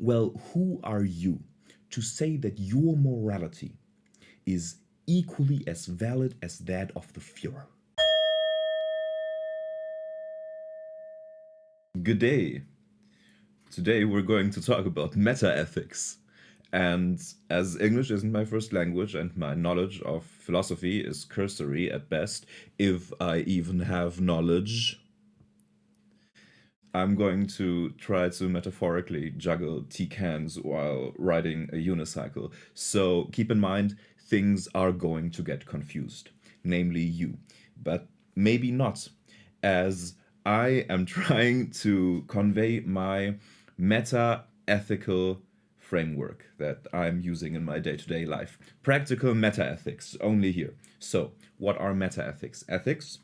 Well, who are you to say that your morality is equally as valid as that of the Führer? Good day. Today we're going to talk about meta ethics. And as English isn't my first language and my knowledge of philosophy is cursory at best, if I even have knowledge, I'm going to try to metaphorically juggle tea cans while riding a unicycle. So keep in mind, things are going to get confused, namely you. But maybe not, as I am trying to convey my meta ethical framework that I'm using in my day to day life. Practical meta ethics, only here. So, what are meta ethics? Ethics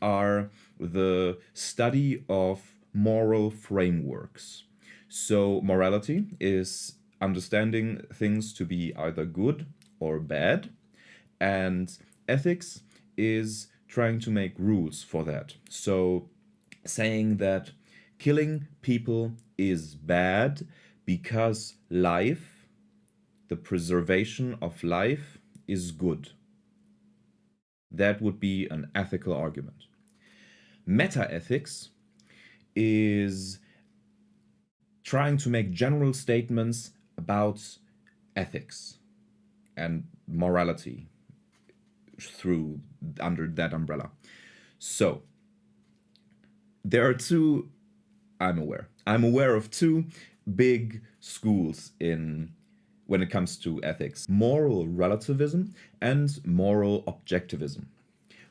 are the study of moral frameworks. So, morality is understanding things to be either good or bad, and ethics is trying to make rules for that. So, saying that killing people is bad because life, the preservation of life, is good. That would be an ethical argument. Meta ethics is trying to make general statements about ethics and morality through under that umbrella. So there are two I'm aware of two big schools in when it comes to ethics: moral relativism and moral objectivism.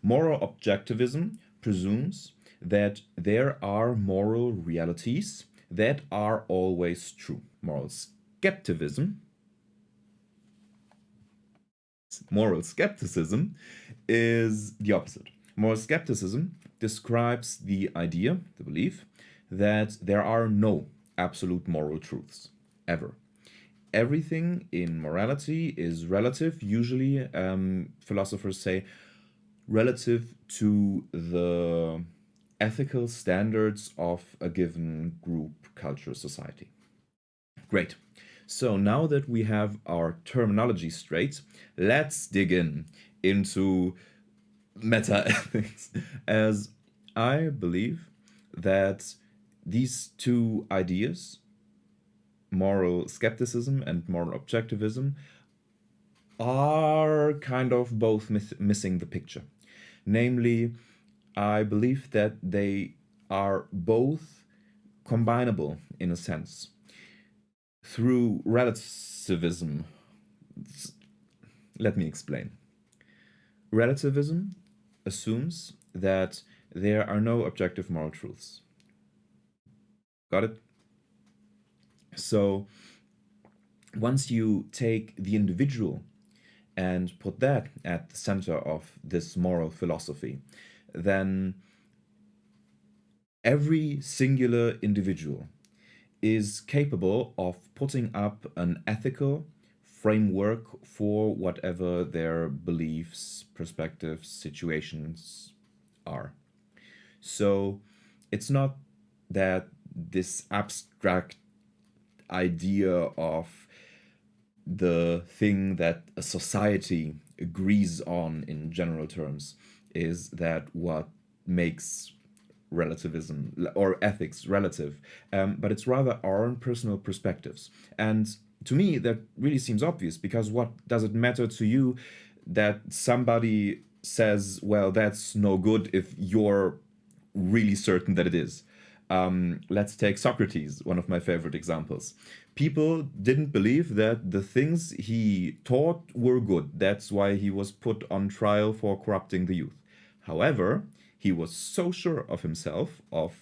Moral objectivism presumes that there are moral realities that are always true. Moral skepticism is the opposite. Moral skepticism describes the idea, the belief, that there are no absolute moral truths, ever. Everything in morality is relative. Usually, philosophers say relative to the ethical standards of a given group, culture, society. Great. So now that we have our terminology straight, let's dig into meta ethics, as I believe that these two ideas, moral skepticism and moral objectivism, are kind of both missing the picture. Namely, I believe that they are both combinable in a sense through relativism. Let me explain. Relativism assumes that there are no objective moral truths. Got it? So, once you take the individual and put that at the center of this moral philosophy, then every singular individual is capable of putting up an ethical framework for whatever their beliefs, perspectives, situations are. So it's not that this abstract idea of the thing that a society agrees on in general terms is that what makes relativism or ethics relative, but it's rather our own personal perspectives. And to me, that really seems obvious, because what does it matter to you that somebody says, well, that's no good, if you're really certain that it is? Let's take Socrates, one of my favorite examples. People didn't believe that the things he taught were good. That's why he was put on trial for corrupting the youth. However, he was so sure of himself, of,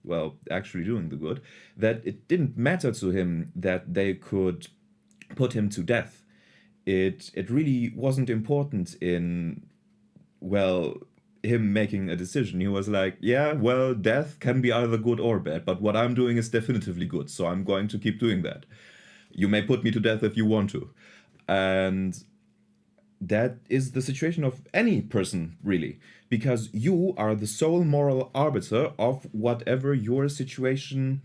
well, actually doing the good, that it didn't matter to him that they could put him to death. It really wasn't important in, well, him making a decision. He was like, yeah, well, death can be either good or bad, but what I'm doing is definitively good, so I'm going to keep doing that. You may put me to death if you want to. And that is the situation of any person, really, because you are the sole moral arbiter of whatever your situation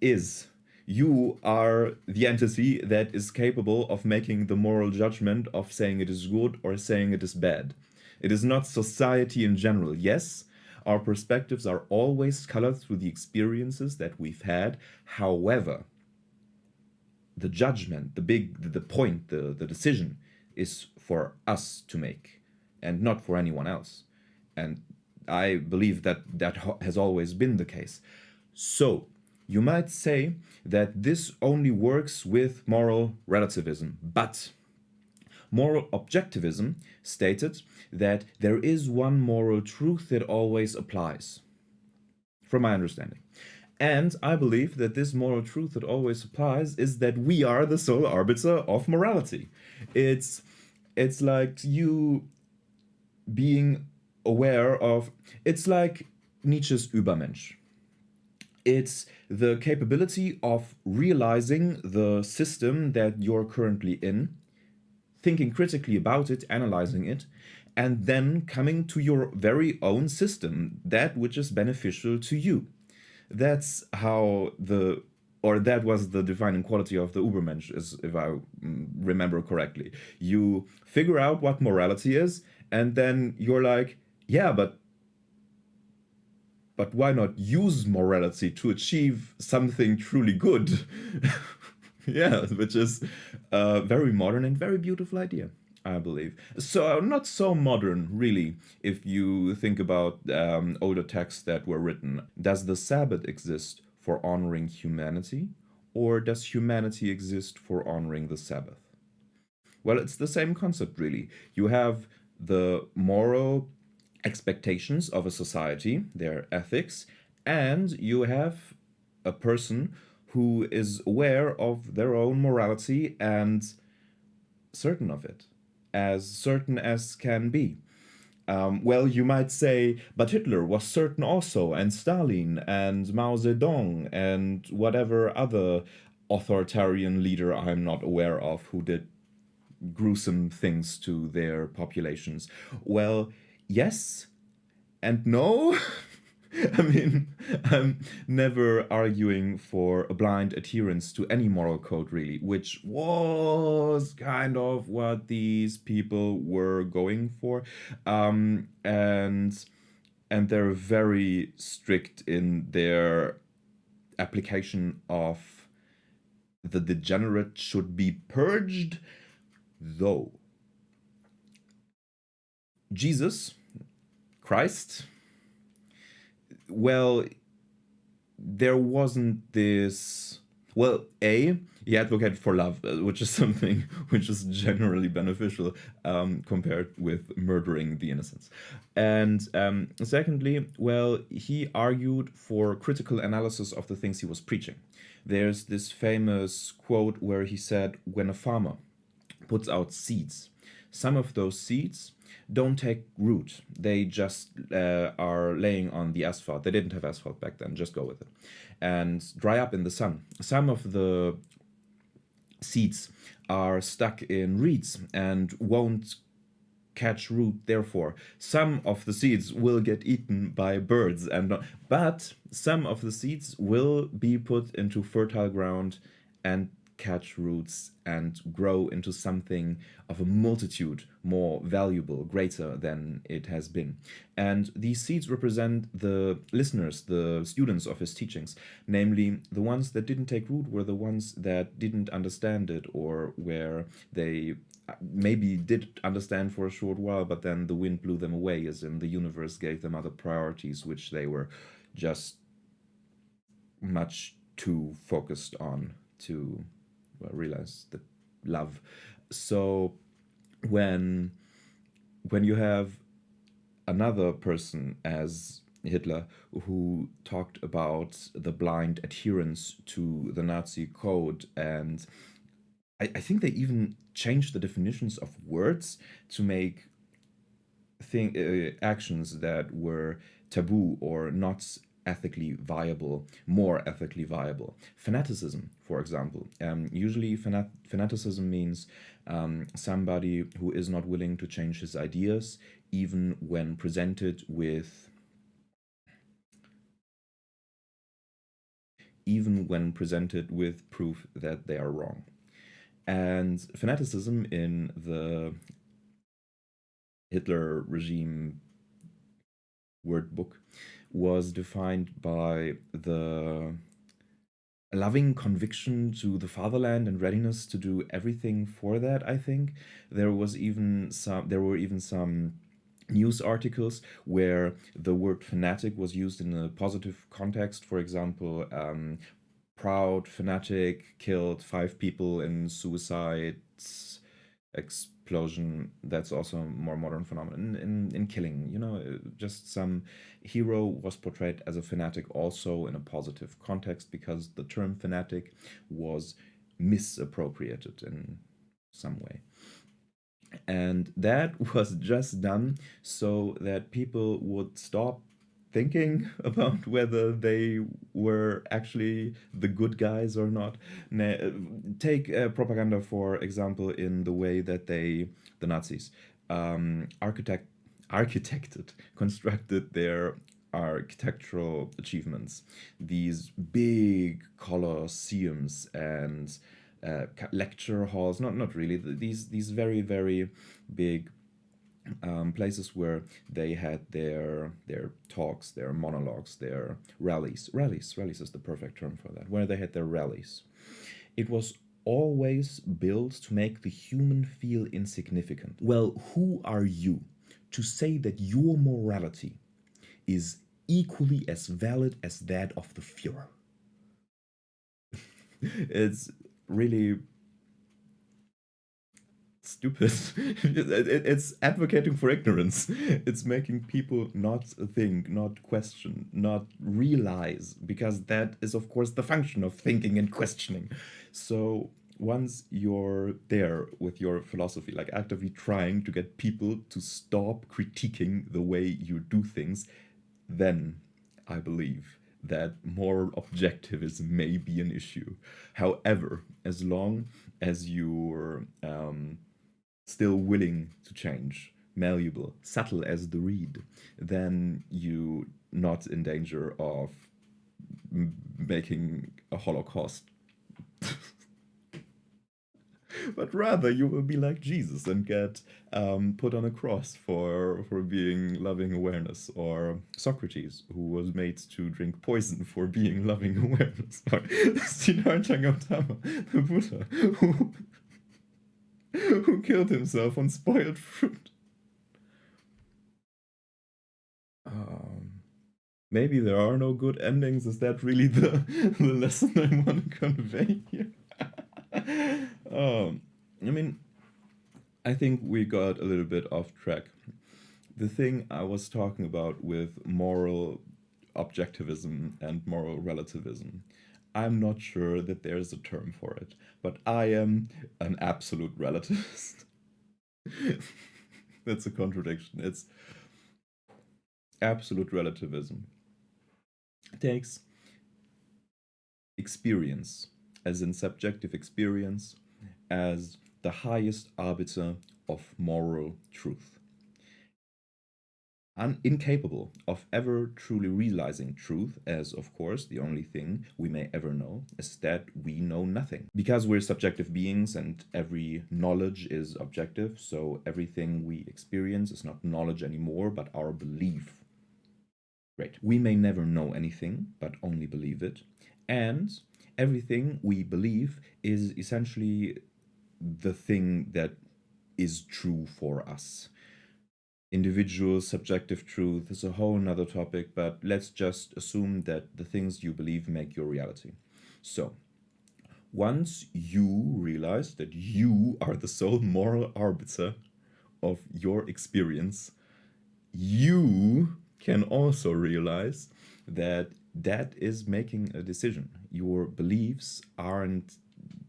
is. You are the entity that is capable of making the moral judgment of saying it is good or saying it is bad. It is not society in general. Yes, our perspectives are always colored through the experiences that we've had. However, the judgment, the point, the decision is for us to make and not for anyone else. And I believe that that has always been the case. So, you might say that this only works with moral relativism, but moral objectivism stated that there is one moral truth that always applies, from my understanding. And I believe that this moral truth that always applies is that we are the sole arbiter of morality. It's it's like you being aware of, it's like Nietzsche's Übermensch. It's the capability of realizing the system that you're currently in, thinking critically about it, analyzing it, and then coming to your very own system, that which is beneficial to you. That's how the or that was the defining quality of the Ubermensch, is if I remember correctly. You figure out what morality is, and then you're like, yeah, but why not use morality to achieve something truly good? Yeah, which is a very modern and very beautiful idea, I believe. So, not so modern, really, if you think about older texts that were written. Does the Sabbath exist for honoring humanity, or does humanity exist for honoring the Sabbath? Well, it's the same concept, really. You have the moral expectations of a society, their ethics, and you have a person who is aware of their own morality and certain of it, as certain as can be. Well, you might say, but Hitler was certain also, and Stalin, and Mao Zedong, and whatever other authoritarian leader I'm not aware of who did gruesome things to their populations. Well, yes and no. I mean, I'm never arguing for a blind adherence to any moral code, really, which was kind of what these people were going for. And they're very strict in their application of the degenerate should be purged, though. Jesus, Christ, well, there wasn't this. Well, he advocated for love, which is something which is generally beneficial compared with murdering the innocents. And secondly, well, he argued for critical analysis of the things he was preaching. There's this famous quote where he said, when a farmer puts out seeds, some of those seeds don't take root. They just are laying on the asphalt. They didn't have asphalt back then, just go with it. And dry up in the sun. Some of the seeds are stuck in reeds and won't catch root, therefore some of the seeds will get eaten by birds, but some of the seeds will be put into fertile ground and catch roots and grow into something of a multitude more valuable, greater than it has been. And these seeds represent the listeners, the students of his teachings. Namely, the ones that didn't take root were the ones that didn't understand it, or where they maybe did understand for a short while, but then the wind blew them away, as in the universe gave them other priorities, which they were just much too focused on to, well, realize the love. So when you have another person as Hitler, who talked about the blind adherence to the Nazi code, and I think they even changed the definitions of words to make actions that were taboo or not ethically viable more ethically viable. Fanaticism, for example. Usually, fanaticism means somebody who is not willing to change his ideas, even when presented with even when presented with proof that they are wrong. And fanaticism in the Hitler regime word book was defined by the loving conviction to the fatherland and readiness to do everything for that. I think there were even some news articles where the word fanatic was used in a positive context. For example, proud fanatic killed 5 people in suicide explosion. That's also a more modern phenomenon in killing. Just some hero was portrayed as a fanatic also in a positive context because the term fanatic was misappropriated in some way. And that was just done so that people would stop thinking about whether they were actually the good guys or not. Take propaganda, for example, in the way that the Nazis, architected, constructed their architectural achievements. These big colosseums and lecture halls, not really, these very, very big places where they had their talks, their monologues, their rallies is the perfect term for that, where they had their rallies. It was always built to make the human feel insignificant. Well, who are you to say that your morality is equally as valid as that of the Führer? It's really stupid. It's advocating for ignorance. It's making people not think, not question, not realize, because that is, of course, the function of thinking and questioning. So once you're there with your philosophy, like actively trying to get people to stop critiquing the way you do things, then I believe that moral objectivism may be an issue. However, as long as you're still willing to change, malleable, subtle as the reed, then you not in danger of making a Holocaust. But rather you will be like Jesus and get put on a cross for being loving awareness, or Socrates, who was made to drink poison for being loving awareness, or Siddhartha Gautama, the Buddha, who killed himself on spoiled fruit. Um, Maybe there are no good endings. Is that really the lesson I want to convey here? um, I mean, I think we got a little bit off track. The thing I was talking about with moral objectivism and moral relativism, I'm not sure that there's a term for it, but I am an absolute relativist. That's a contradiction. It's absolute relativism. It takes experience, as in subjective experience, as the highest arbiter of moral truth. Incapable of ever truly realizing truth, as of course the only thing we may ever know is that we know nothing. Because we're subjective beings and every knowledge is objective, so everything we experience is not knowledge anymore, but our belief. Great. We may never know anything, but only believe it. And everything we believe is essentially the thing that is true for us. Individual subjective truth is a whole nother topic, but let's just assume that the things you believe make your reality. So, once you realize that you are the sole moral arbiter of your experience, you can also realize that that is making a decision. Your beliefs aren't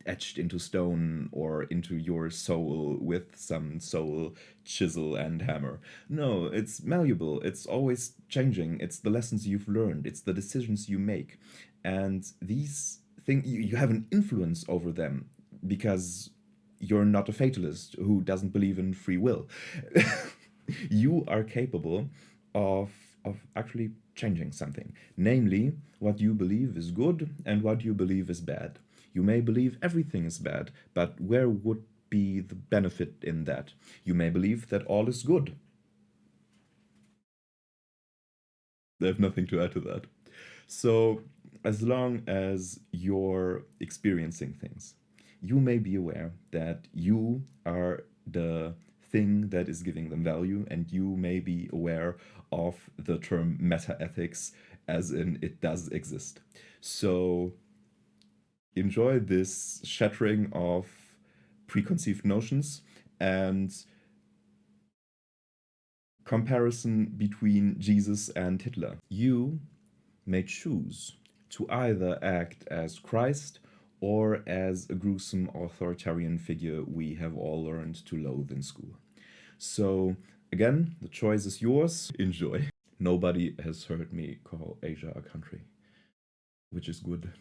etched into stone or into your soul with some soul chisel and hammer. No, it's malleable, it's always changing, it's the lessons you've learned, it's the decisions you make. And these things, you have an influence over them because you're not a fatalist who doesn't believe in free will. You are capable of actually changing something, namely what you believe is good and what you believe is bad. You may believe everything is bad, but where would be the benefit in that? You may believe that all is good. I have nothing to add to that. So, as long as you're experiencing things, you may be aware that you are the thing that is giving them value, and you may be aware of the term meta ethics, as in it does exist. So, enjoy this shattering of preconceived notions and comparison between Jesus and Hitler. You may choose to either act as Christ or as a gruesome authoritarian figure we have all learned to loathe in school. So, again, the choice is yours. Enjoy. Nobody has heard me call Asia a country, which is good.